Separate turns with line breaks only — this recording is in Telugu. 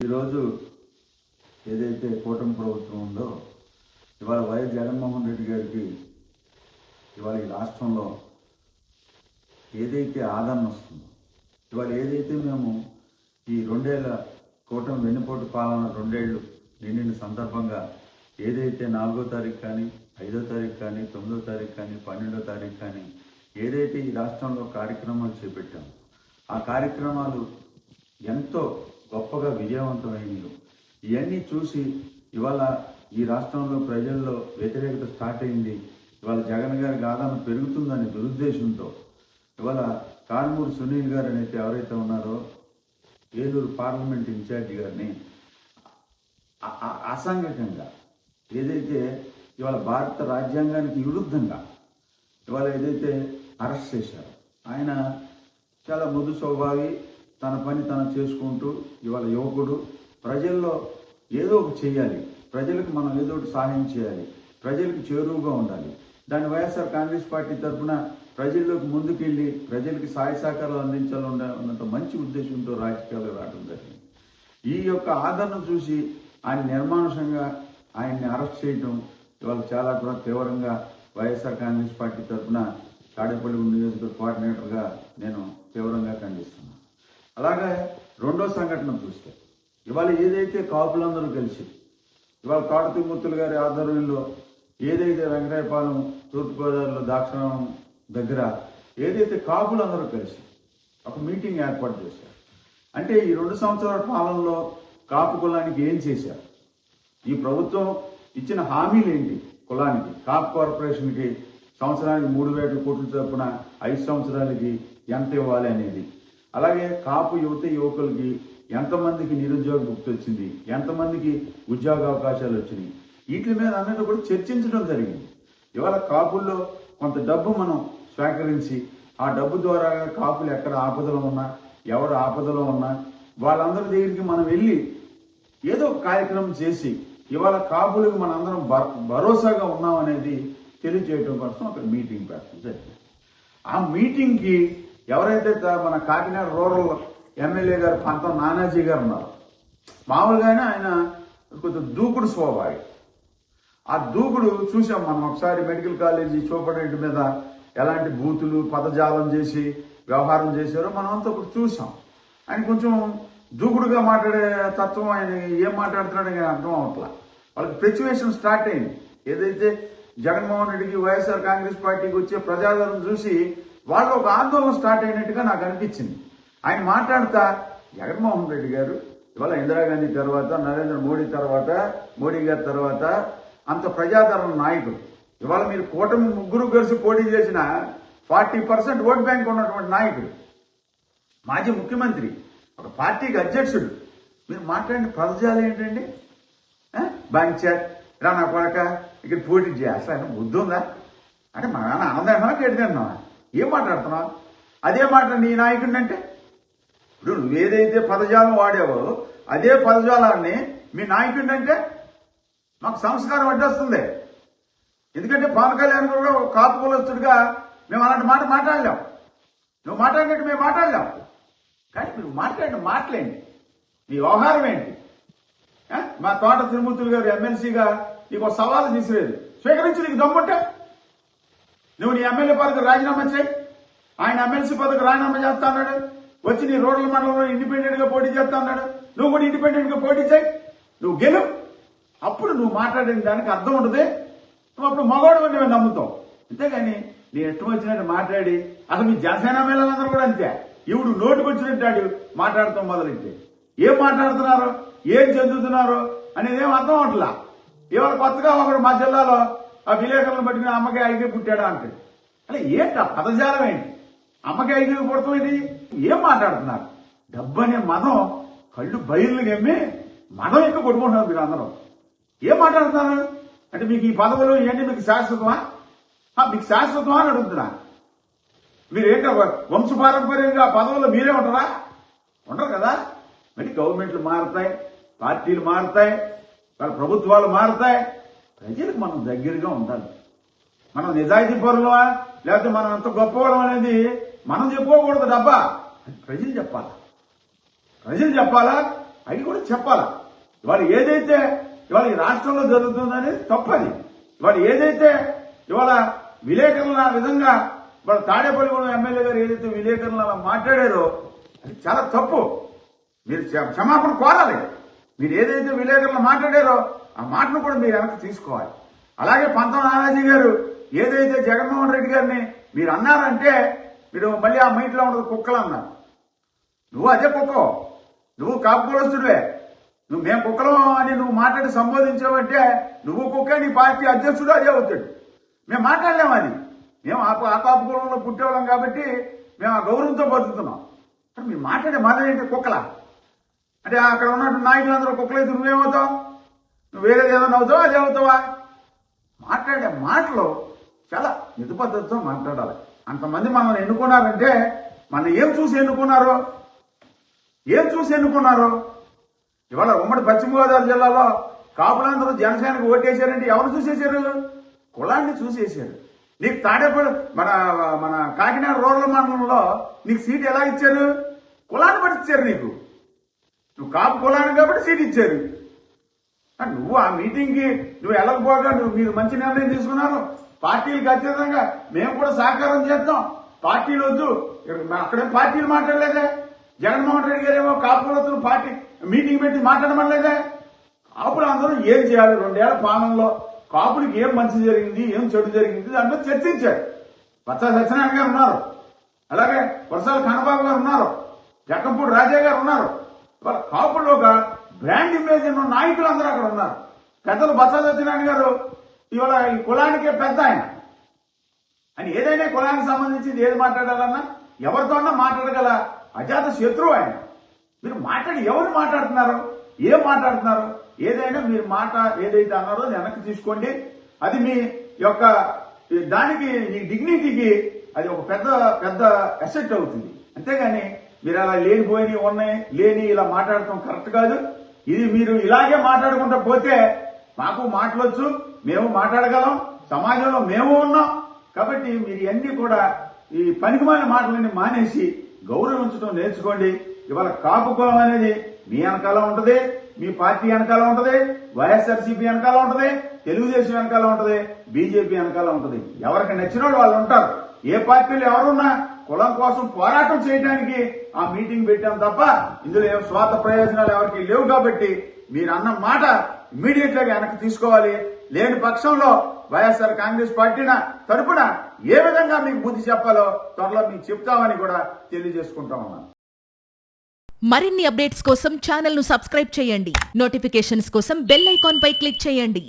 ఈరోజు ఏదైతే కూటమి ప్రభుత్వం ఉందో ఇవాళ వైఎస్ జగన్మోహన్ రెడ్డి గారికి ఇవాళ ఈ రాష్ట్రంలో ఏదైతే ఆదరణ వస్తుందో ఇవాళ ఏదైతే మేము ఈ 2 ఏళ్ల కూటమి వెన్నుపోటు పాలన 2 ఏళ్లు నిండిన సందర్భంగా ఏదైతే 4వ తారీఖు కానీ 5వ తారీఖు కానీ 9వ తారీఖు కానీ 12వ తారీఖు కానీ ఏదైతే ఈ రాష్ట్రంలో కార్యక్రమాలు చేపట్టామో ఆ కార్యక్రమాలు ఎంతో గొప్పగా విజయవంతమైనవి. ఇవన్నీ చూసి ఇవాళ ఈ రాష్ట్రంలో ప్రజల్లో వ్యతిరేకత స్టార్ట్ అయింది. ఇవాళ జగన్ గారికి ఆదరణ పెరుగుతుందనే దురుద్దేశంతో ఇవాళ కారుమూరి సునీల్ గారు అయితే ఎవరైతే ఉన్నారో ఏలూరు పార్లమెంట్ ఇన్ఛార్జి గారిని అసాంఘికంగా ఏదైతే ఇవాళ భారత రాజ్యాంగానికి విరుద్ధంగా ఇవాళ ఏదైతే అరెస్ట్ చేశారో ఆయన చాలా మృదు స్వభావి, తన పని తను చేసుకుంటూ ఇవాళ యువకుడు ప్రజల్లో ఏదో ఒకటి చేయాలి, ప్రజలకు మనం ఏదో ఒకటి సహాయం చేయాలి, ప్రజలకు చేరువుగా ఉండాలి. దాని వైఎస్ఆర్ కాంగ్రెస్ పార్టీ తరఫున ప్రజల్లోకి ముందుకెళ్ళి ప్రజలకి సహాయ సహకారాలు అందించాలన్నంత మంచి ఉద్దేశంతో రాజకీయాలు రావడం జరిగింది. ఈ యొక్క ఆదరణ చూసి ఆయన నిర్మానుషంగా ఆయన్ని అరెస్ట్ చేయడం ఇవాళ చాలా కూడా తీవ్రంగా వైఎస్ఆర్ కాంగ్రెస్ పార్టీ తరఫున తాడేపల్లి నియోజకవర్గ కోఆర్డినేటర్గా నేను తీవ్రంగా ఖండిస్తున్నాను. అలాగే రెండో సంఘటన చూస్తే ఇవాళ ఏదైతే కాపులందరూ కలిసి ఇవాళ కాడుతిమూర్తులు గారి ఆధ్వర్యంలో ఏదైతే వెంకటాయపాలెం తూర్పుగోదావరిలో దాక్షిణం దగ్గర ఏదైతే కాపులందరూ కలిసి ఒక మీటింగ్ ఏర్పాటు చేశారు. అంటే ఈ 2 సంవత్సరాల పాలనలో కాపు కులానికి ఏం చేశారు, ఈ ప్రభుత్వం ఇచ్చిన హామీలు ఏంటి, కులానికి కాపు కార్పొరేషన్కి సంవత్సరానికి 3,000 కోట్ల చొప్పున 5 సంవత్సరాలకి ఎంత ఇవ్వాలి అనేది, అలాగే కాపు యువకులకి ఎంతమందికి నిరుద్యోగ ముక్తి వచ్చింది, ఎంతమందికి ఉద్యోగ అవకాశాలు వచ్చినాయి, వీటి మీద అన్నిటి కూడా చర్చించడం జరిగింది. ఇవాళ కాపుల్లో కొంత డబ్బు మనం స్వీకరించి ఆ డబ్బు ద్వారా కాపులు ఎక్కడ ఆపదలో ఉన్నా, ఎవరు ఆపదలో ఉన్నా వాళ్ళందరి దగ్గరికి మనం వెళ్ళి ఏదో ఒక కార్యక్రమం చేసి ఇవాళ కాపులకు మనందరం భరోసాగా ఉన్నామనేది తెలియజేయడం కోసం అక్కడ మీటింగ్ పెట్టడం జరిగింది. ఆ మీటింగ్కి ఎవరైతే మన కాకినాడ రూరల్ ఎమ్మెల్యే గారు పంతం నానాజీ గారు ఉన్నారు, మామూలుగానే ఆయన కొంచెం దూకుడు స్వభావి. ఆ దూకుడు చూసాం మనం ఒకసారి మెడికల్ కాలేజీ సూపరింటెండెంట్ మీద ఎలాంటి బూతులు పదజాలం చేసి వ్యవహారం చేశారో మనం అంతా ఒకటి చూసాం. ఆయన కొంచెం దూకుడుగా మాట్లాడే తత్వం, ఆయన ఏం మాట్లాడుతున్నాడో అర్థం అవట్లా. వాళ్ళకి ప్రెచ్యువేషన్ స్టార్ట్ అయింది. ఏదైతే జగన్మోహన్ రెడ్డికి వైఎస్ఆర్ కాంగ్రెస్ పార్టీకి వచ్చే ప్రజాదరణ చూసి వాళ్ళు ఒక ఆందోళన స్టార్ట్ అయినట్టుగా నాకు అనిపించింది. ఆయన మాట్లాడుతా జగన్మోహన్ రెడ్డి గారు ఇవాళ ఇందిరాగాంధీ తర్వాత, నరేంద్ర మోడీ గారి తర్వాత అంత ప్రజాదరణ నాయకుడు. ఇవాళ మీరు కూటమి ముగ్గురు కలిసి పోటీ చేసిన 40% ఓట్ బ్యాంక్ ఉన్నటువంటి నాయకుడు, మాజీ ముఖ్యమంత్రి, ఒక పార్టీకి అధ్యక్షుడు. మీరు మాట్లాడిన పదజాలు ఏంటండి? బాంచార్ రా నా కొడక ఇక్కడ పోటీ చేయాలి, ఆయన బుద్ధి ఉందా? అంటే మా నాన్న ఆనందమా కేడుతున్నా, ఏం మాట్లాడుతున్నావు? అదే మాట నీ నాయకుడిని అంటే ఇప్పుడు నువ్వేదైతే పదజాలం వాడావో అదే పదజాలాన్ని మీ నాయకుడిని అంటే మాకు సంస్కారం అడ్డొస్తుంది. ఎందుకంటే పవన్ కళ్యాణ్ కూడా కాపు కులస్తుడిగా మేము అలాంటి మాట మాట్లాడలేం, నువ్వు మాట్లాడినట్టు మేము మాట్లాడలేం. కానీ మీరు మాట్లాడిన మాటలేంటి, నీ వ్యవహారం ఏంటి? మా తోట తిరుమూర్తులు గారు ఎమ్మెల్సీగా నీకు ఒక సవాలు తీసిలేదు, స్వీకరించి నీకు దమ్ముంటే నువ్వు నీ ఎమ్మెల్యే పదవికి రాజీనామా చేయి. ఆయన ఎమ్మెల్సీ పదవికి రాజీనామా చేస్తా అన్నాడు, వచ్చి నీ రూరల్ మండలంలో ఇండిపెండెంట్ గా పోటీ చేస్తా అన్నాడు. నువ్వు కూడా ఇండిపెండెంట్ గా పోటీ చేయి, నువ్వు గెలు. అప్పుడు నువ్వు మాట్లాడిన దానికి అర్థం ఉండదు, నువ్వు అప్పుడు మగవాడు అని మేము నమ్ముతావు. అంతేగాని నీ ఇష్టం వచ్చినట్టు మాట్లాడి అసలు మీ జనసేన ఎమ్మెల్యేలందరూ కూడా అంతే, ఇప్పుడు నోటుకు వచ్చినట్టు మాట్లాడతాం మొదలైతే ఏం మాట్లాడుతున్నారో ఏం చెందుతున్నారో అనేది ఏం అర్థం అవట్లా. ఇవాళ కొత్తగా ఒకడు మా జిల్లాలో ఆ విలేకరులను పట్టుకుని అమ్మకి ఐగే పుట్టాడా అంటే అలా ఏంటి ఆ పదజాలం ఏంటి? అమ్మకి ఐగే పుడతాం ఏంటి? ఏం మాట్లాడుతున్నారు? డబ్బు అనే మదం కళ్ళు బయలు గమ్మి మదం ఎక్కువ కొట్టుకుంటున్నారు మీరు అందరూ. ఏం మాట్లాడుతున్నారు అంటే మీకు ఈ పదవులు ఇవన్నీ మీకు శాశ్వతమా? మీకు శాశ్వతమా అని అడుగుతున్నా. మీరు ఏంటో వంశపారంపర్యంగా పదవులు మీరే ఉంటారా? ఉండరు కదా. మరి గవర్నమెంట్లు మారుతాయి, పార్టీలు మారుతాయి, వాళ్ళ ప్రభుత్వాలు మారుతాయి. ప్రజలకు మనం దగ్గరగా ఉండాలి. మనం నిజాయితీ పరులమా లేకపోతే మనం ఎంత గొప్పవాళ్ళం అనేది మనం చెప్పుకోకూడదు. డబ్బా ప్రజలు చెప్పాలా, ప్రజలు చెప్పాలా. అవి కూడా చెప్పాలా. ఇవాళ ఏదైతే ఇవాళ ఈ రాష్ట్రంలో జరుగుతుందనేది తప్పది. ఇవాళ ఏదైతే ఇవాళ విలేకరుల విధంగా ఇవాళ తాడేపల్లిగూడెం ఎమ్మెల్యే గారు ఏదైతే విలేకరులు అలా మాట్లాడారో అది చాలా తప్పు. మీరు క్షమాపణ కోరాలి. మీరు ఏదైతే విలేకరులు మాట్లాడారో ఆ మాటను కూడా మీరు వెనక్కి తీసుకోవాలి. అలాగే పంతం నానాజీ గారు ఏదైతే జగన్మోహన్ రెడ్డి గారిని మీరు అన్నారంటే మీరు మళ్ళీ ఆ మైట్లో ఉండదు కుక్కలు అన్నారు. నువ్వు అదే కుక్కో, నువ్వు కాపుకులస్తుడివే. నువ్వు మేము కుక్కలం అని నువ్వు మాట్లాడి సంబోధించావంటే నువ్వు కుక్క, నీ పార్టీ అధ్యక్షుడు అదే అవుతాడు. మేము మాట్లాడలేము. అది మేము ఆ కాపు కులంలో పుట్టేవాళ్ళం కాబట్టి మేము ఆ గౌరవంతో బతుకుతున్నాం. మీరు మాట్లాడే మాట ఏంటి? కుక్కల అంటే అక్కడ ఉన్నట్టు నాయకులందరూ కుక్కలైతే నువ్వేమవుతావు? నువ్వు వేరేది ఏదైనా అవుతావా అదే అవుతావా? మాట్లాడే మాటలు చాలా నిధుపద్ధతితో మాట్లాడాలి. అంతమంది మనల్ని ఎన్నుకున్నారంటే మనం ఏం చూసి ఎన్నుకున్నారు? ఇవాళ ఉమ్మడి పశ్చిమ గోదావరి జిల్లాలో కాపులందరూ జనసేనకు ఓటేశారంటే ఎవరు చూసేశారు? కులాన్ని చూసేశారు. నీకు తాడేపల్లి మన కాకినాడ రూరల్ మండలంలో నీకు సీట్ ఎలా ఇచ్చారు? కులాన్ని బట్టి ఇచ్చారు. నువ్వు కాపు కులాన్ని కాబట్టి సీట్ ఇచ్చారు. నువ్వు ఆ మీటింగ్కి నువ్వు వెళ్ళకపోగా మీరు మంచి నిర్ణయం తీసుకున్నారు. పార్టీలకు ఖచ్చితంగా మేము కూడా సహకారం చేస్తాం. పార్టీలు వద్దు, అక్కడేం పార్టీలు మాట్లాడలేదే. జగన్మోహన్ రెడ్డి గారేమో కాపు కులస్తులు పార్టీ మీటింగ్ పెట్టి మాట్లాడమనలేదే. కాపులు అందరూ ఏం చేయాలి? 2 ఏళ్ల పాలనలో కాపులకి ఏం మంచి జరిగింది, ఏం చెడు జరిగింది దాని మీద చర్చించారు. పచ్చ సత్యనారాయణ గారు ఉన్నారు, అలాగే వర్షాల కన్నబాబు గారు ఉన్నారు, జక్కంపూడి రాజా గారు ఉన్నారు. వాళ్ళ కాపుల్లో ఒక బ్రాండ్ ఇమేజ్ ఉన్న నాయకులు అందరూ అక్కడ ఉన్నారు. పెద్దలు బొత్స సత్యనారాయణ గారు ఇవాళ ఈ కులానికే పెద్ద ఆయన. అని ఏదైనా కులానికి సంబంధించింది ఏది మాట్లాడాలన్నా ఎవరితో అన్నా మాట్లాడగల అజాత శత్రువు ఆయన. మీరు మాట్లాడి ఎవరు మాట్లాడుతున్నారు, ఏం మాట్లాడుతున్నారు? ఏదైనా మీరు మాట ఏదైతే అన్నారో వెనక్కి తీసుకోండి. అది మీ యొక్క దానికి మీ డిగ్నిటీకి అది ఒక పెద్ద అసెట్ అవుతుంది. అంతేగాని మీరు అలా లేనిపోయి ఉన్నాయి లేని ఇలా మాట్లాడటం కరెక్ట్ కాదు. ఇది మీరు ఇలాగే మాట్లాడుకుంటూ పోతే మాకు మాట్లాడొచ్చు, మేము మాట్లాడగలం, సమాజంలో మేము ఉన్నాం. కాబట్టి మీరు ఇవన్నీ కూడా ఈ పనికిమాలిన మాటలన్నీ మానేసి గౌరవించడం నేర్చుకోండి. ఇవాళ కాపు కులం అనేది మీ వెనకాల ఉంటది, మీ పార్టీ వెనకాల ఉంటది, వైఎస్ఆర్సీపీ వెనకాల ఉంటది, తెలుగుదేశం వెనకాల ఉంటది, బీజేపీ వెనకాల ఉంటది. ఎవరికి నచ్చిన వాళ్ళు ఉంటారు. ఏ పార్టీలు ఎవరున్నా కులం కోసం పోరాటం చేయడానికి ఆ మీటింగ్ పెట్టాం తప్ప ఇందులో ఏం స్వార్థ ప్రయోజనాలు ఎవరికి లేవు. కాబట్టి మీరు అన్న మాట ఇమ్మీడియట్ గా వెనక్కి తీసుకోవాలి. లేని పక్షంలో వైఎస్ఆర్ కాంగ్రెస్ పార్టీ తరపున ఏ విధంగా మీకు బుద్ధి చెప్పాలో త్వరలో మీకు చెప్తామని కూడా తెలియజేసుకుంటా ఉన్నాను.
మరిన్ని అప్డేట్స్ కోసం ఛానల్ ను సబ్స్క్రైబ్ చేయండి. నోటిఫికేషన్స్ కోసం బెల్ ఐకాన్ పై క్లిక్ చేయండి.